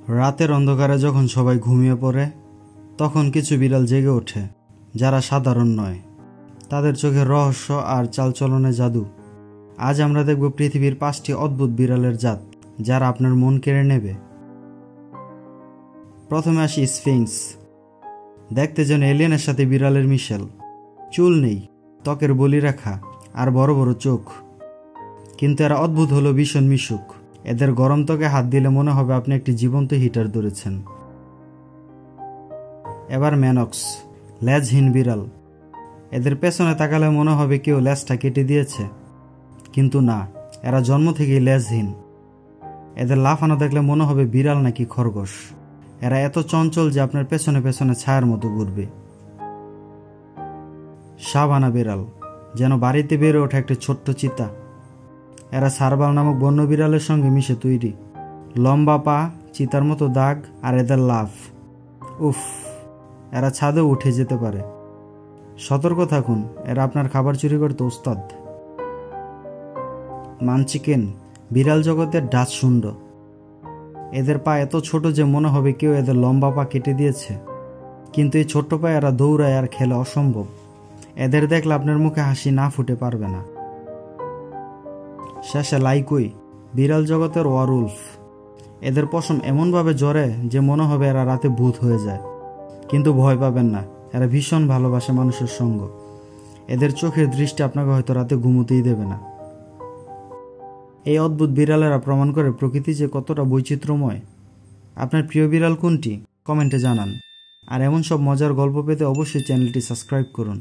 রাতের অন্ধকারে যখন সবাই ঘুমিয়ে পড়ে তখন কিছু বিড়াল জেগে ওঠে যারা সাধারণ নয়। তাদের চোখে রহস্য আর চালচলনে জাদু। আজ আমরা দেখব পৃথিবীর 5টি অদ্ভুত বিড়ালের জাত যারা আপনার মন কেড়ে নেবে। প্রথমে আসি স্ফিংস। দেখতে যেন এলিয়েনের সাথে বিড়ালের মিশেল। চুল নেই, ত্বকের বলিরেখা আর বড় বড় চোখ, কিন্তু এরা অদ্ভুত হলো ভীষণ মিশুক। এদের গরম ত্বকে হাত দিলে মনে হবে আপনি একটি জীবন্ত হিটার ধরেছেন। এবার ম্যানক্স, লেজহীন বিড়াল। এদের পেছনে তাকালে মনে হবে কেউ লেজটা কেটে দিয়েছে, কিন্তু না, এরা জন্ম থেকেই লেজহীন। এদের লাফানো দেখলে মনে হবে বিড়াল নাকি খরগোশ। এরা এত চঞ্চল যে আপনার পেছনে পেছনে ছায়ার মতো ঘুরবে। সাভানা বিড়াল, যেন বাড়িতে বেড়ে ওঠা একটি ছোট্ট চিতা। এরা সারবাল নামক বন্য বিড়ালের সঙ্গে মিশে তৈরি। লম্বা পা, চিতার মতো দাগ, আর এদের লাফ, উফ, এরা ছাদেও উঠে যেতে পারে। সতর্ক থাকুন, এরা আপনার খাবার চুরি করতে ওস্তাদ। মানচিকেন, বিড়াল জগতের ডাচ শুন্ড। এদের পা এত ছোট যে মনে হবে কেউ এদের লম্বা পা কেটে দিয়েছে, কিন্তু এই ছোট্ট পায়ে এরা দৌড়ায় আর খেলে অসম্ভব। এদের দেখলে আপনার মুখে হাসি না ফুটে পারবে না। শেষে লাইকুই, বিড়াল জগতের ওয়ারউলফ। এদের পশম এমনভাবে জ্বরে যে মনে হবে এরা রাতে ভূত হয়ে যায়, কিন্তু ভয় পাবেন না, এরা ভীষণ ভালোবাসে মানুষের সঙ্গ। এদের চোখের দৃষ্টি আপনাকে হয়তো রাতে ঘুমোতেই দেবে না। এই অদ্ভুত বিড়ালেরা প্রমাণ করে প্রকৃতি যে কতটা বৈচিত্র্যময়। আপনার প্রিয় বিড়াল কোনটি? কমেন্টে জানান। আর এমন সব মজার গল্প পেতে অবশ্যই চ্যানেলটি সাবস্ক্রাইব করুন।